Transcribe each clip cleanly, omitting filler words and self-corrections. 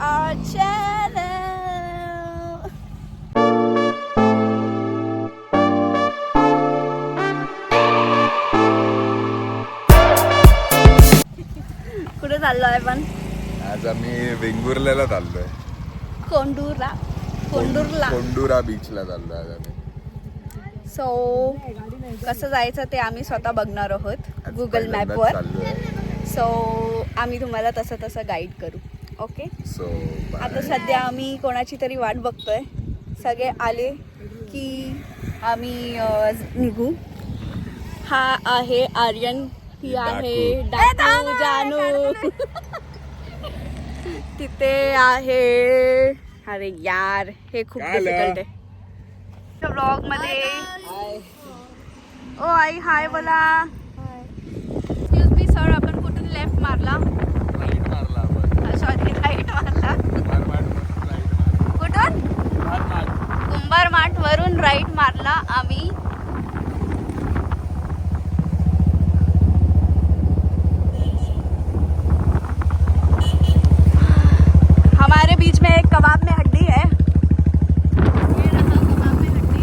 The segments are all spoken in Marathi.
our channel. कुठे चाललोय आपण? आज आम्ही वेंगुर्ल्याला चाललोय. कोंडुरा बीचला चाललोय आज आम्ही. सो कसं जायचं ते आम्ही स्वतः बघणार आहोत गुगल मॅपवर. सो आम्ही तुम्हाला तसं गाईड करू. ओके. सो आता सध्या आम्ही कोणाची तरी वाट बघतोय. सगळे आले की आम्ही निघू. हा आहे आर्यन, ही आहे डाकू जानू. तिथे आहे, अरे यार हे खूप डिफिकल्ट आहे. ब्लॉग मध्ये ओ आई हाय बोला. एक्सक्यूज मी सर, आपण कुठून लेफ्ट मारला? सॉरी राईट मारला. कुठून? कुंभार माठ वरून राईट मारला आम्ही. हमारे बीच में एक कबाब में हड्डी है. ये रहा कबाब में हड्डी.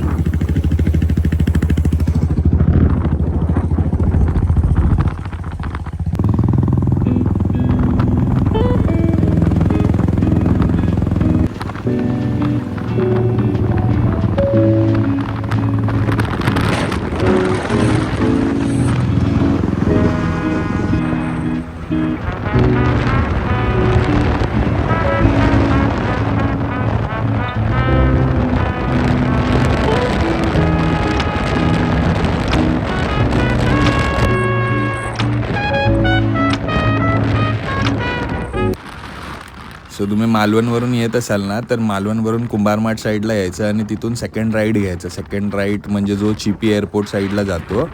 सो तुम्ही मालवणवरून येत असाल ना, तर मालवणवरून कुंभारमाठ साईडला यायचं आणि तिथून सेकंड राईड घ्यायचं. सेकंड राईड म्हणजे जो चिपी एअरपोर्ट साईडला जातो.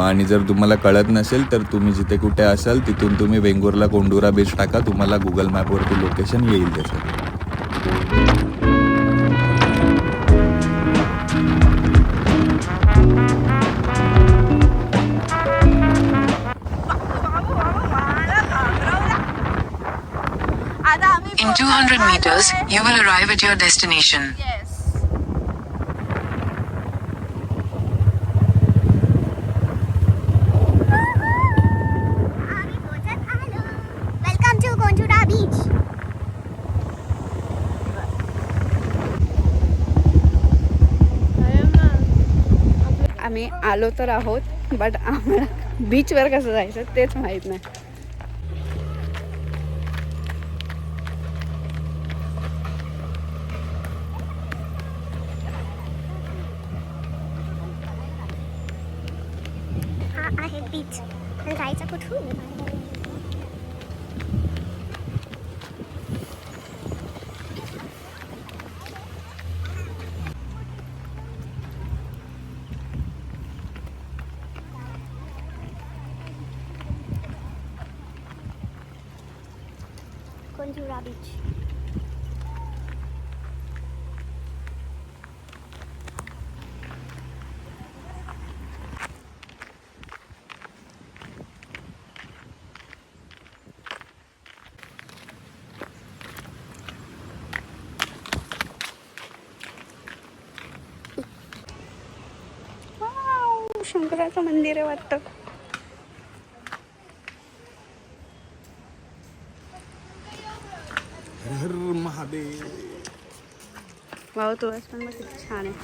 आणि जर तुम्हाला कळत नसेल तर तुम्ही जिथे कुठे असाल तिथून तुम्ही वेंगुर्ला कोंडुरा बीच टाका, तुम्हाला गुगल मॅपवरती लोकेशन येईल त्याचं. In 200 meters, you will arrive at your destination. Yes. Welcome to Kontura Beach. आम्ही आलो तर आहोत, बट आम्हाला बीचवर कसं जायचं तेच माहीत नाही. हा आहे बीच. जायचं कुठून? Kontura Beach. वाव, शंकराचं मंदिर आहे वाटतं. हर महादेव. वाव, तुळस पण किती छान आहे.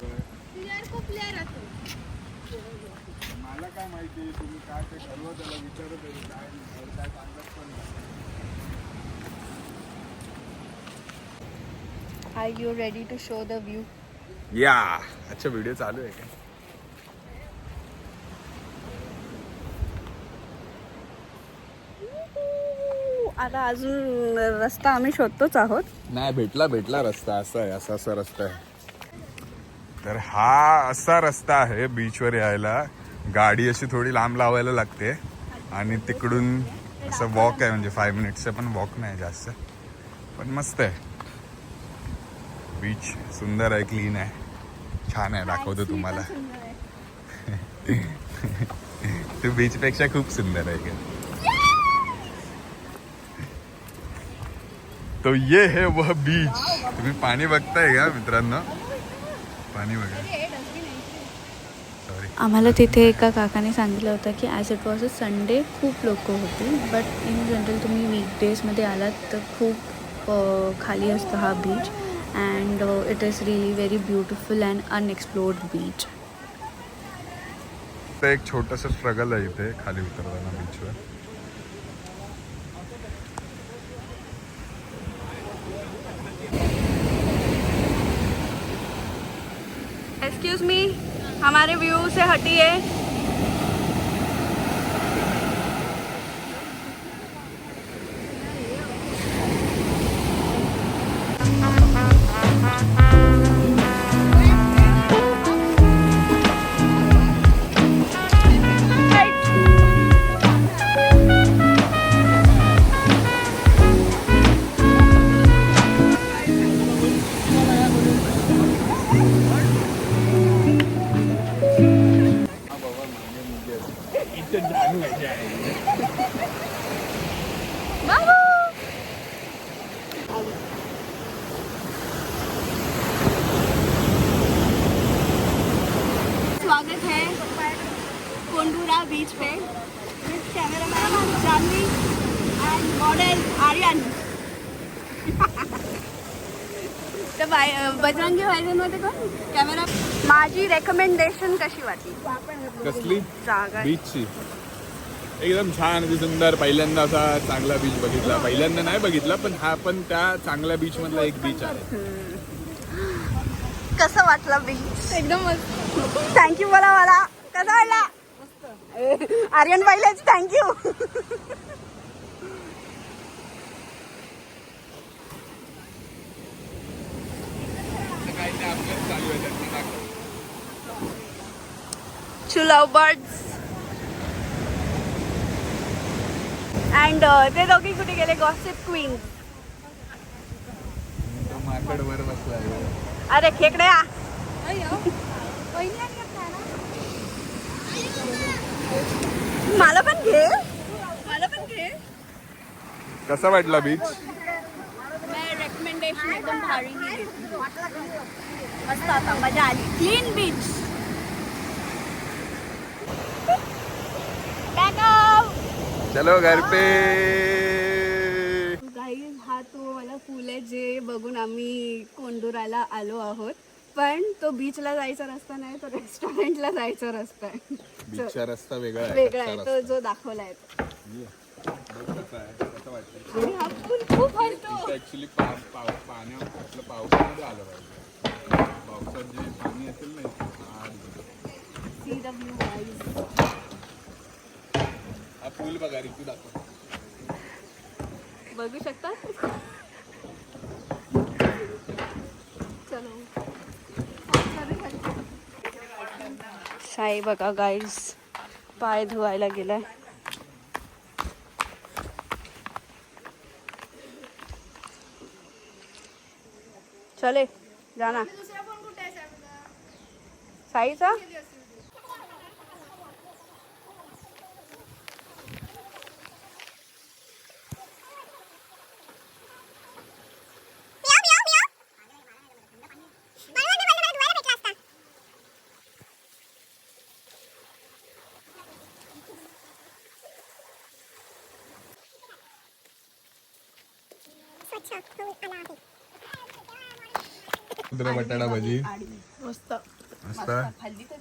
मला काय माहिती, तुम्ही काय ते ठरवत त्याला विचारत काय सांगत पण नाही. Are you ready to show the view? या अच्छा व्हिडिओ चालू आहे का? आता अजून रस्ता आम्ही शोधतोच आहोत. नाही, भेटला रस्ता. असा आहे, असा रस्ता आहे. तर हा असा रस्ता आहे बीचवर यायला. गाडी अशी थोडी लांब लावायला लागते आणि तिकडून असं वॉक आहे, म्हणजे 5 मिनिट्सचं पण वॉक नाही जास्त, पण मस्त आहे. बीच सुंदर आहे, क्लीन आहे, छान आहे. दाखवतो तुम्हाला. तू बीच पेक्षा खूप सुंदर आहे का? तो ये है वह बीच. तुम्ही पाणी बघताय का मित्रांनो? पाणी बघा. सॉरी. आम्हाला तिथे एका काकाने सांगितलं होतं की as it was a Sunday खूप लोक होते, बट इन जनरल तुम्ही वीकडेजमध्ये आलात तर खूप खाली असतो हा beach and it is really very beautiful and unexplored beach. तर एक छोटंसं स्ट्रगल आहे इथे खाली उतरताना बीचवर. एक्सक्यूज मी, हमारे व्यू से हटिए. स्वागत है कोंडूरा बीच पे. Cameraman Janhavi and model Aryan. तर बजरंगी भाईजानमध्ये कोण कॅमेरा. माझी रेकमेंडेशन कशी वाटली? कसली? जागा बीचची एकदम छान आणि सुंदर. पहिल्यांदा असा चांगला बीच बघितला. पहिल्यांदा नाही बघितला, पण हा पण त्या चांगल्या बीच मधला एक बीच आहे. कसं वाटलं बीच? एकदम मस्त. थँक्यू बोला मला. कसं वाटला? आर्यन पाहिलेच thank you. To love birds. And ते दोघी कुठे गेले? Gossip queen. माकडवर बसलाय. अरे खेकड्या. मला पण घे. मला पण घे. कसा वाटला बीच? रेकमेंडेशन एकदम भारी. मस्त आता मजा आली. Clean beach. चलो घर पे. गाईज, हा तो वाला पूल आहे जे बघून आम्ही कोंडुराला आलो आहोत. पण तो बीचला जायचा रस्ता नाही, तो रेस्टॉरंटला जायचा रस्ता आहे. बीचचा रस्ता वेगळा आहे. वेगळा आहे तो जो दाखवलाय. आणि हा पूल खूप हलतो. ऍक्च्युली पाण्यात पावसामध्ये आलं पाहिजे. पावसात जे पाणी असेल ना, सी द व्ह्यू गाईज. हा पूल बघा. रिक्यू दाखव. बघू शकता. चलो. साई बघा गाईज, पाय धुवायला गेलाय. चले जाना. साईचा बटाटा भजी मस्त मस्त.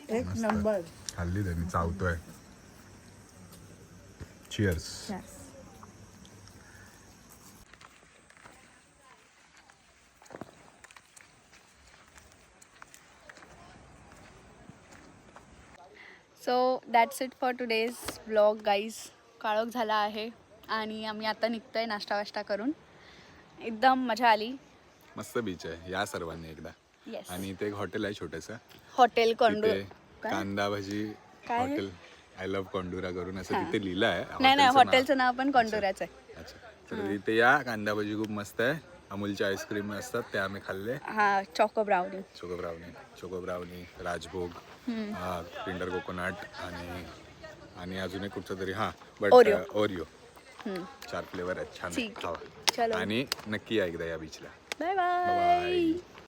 एक नंबर. खाल्ली त्यांनी. चावतोय. Cheers. So that's it for today's blog guys. काळोख झाला आहे आणि आम्ही आता निघतोय नाश्ता वाष्टा करून. एकदम मजा आली. मस्त बीच आहे. या सर्वांनी एकदा. येस. आणि इथे एक हॉटेल आहे छोटंसं. हॉटेल कोंडूर. तिथे कांदा भजी हॉटेल आय लव्ह कोंडुरा करून असं तिथे लिहिलं आहे. नाही, हॉटेलचं नाव पण कोंडुराचं आहे. अच्छा. तर तिथे या. कांदा भजी खूप मस्त आहे. अमूलचे आईस्क्रीम असतात ते आम्ही खाल्ले. हा चोको ब्राउनी, राजभोग, किंडर कोकोनट आणि अजून एक कुठचं तरी. हां बट ओरिओ 4 फ्लेवर आहेत, छान आहेत, ठीक आहे. खावा चलो आणि नक्की या एकदा या बीचला. Bye bye.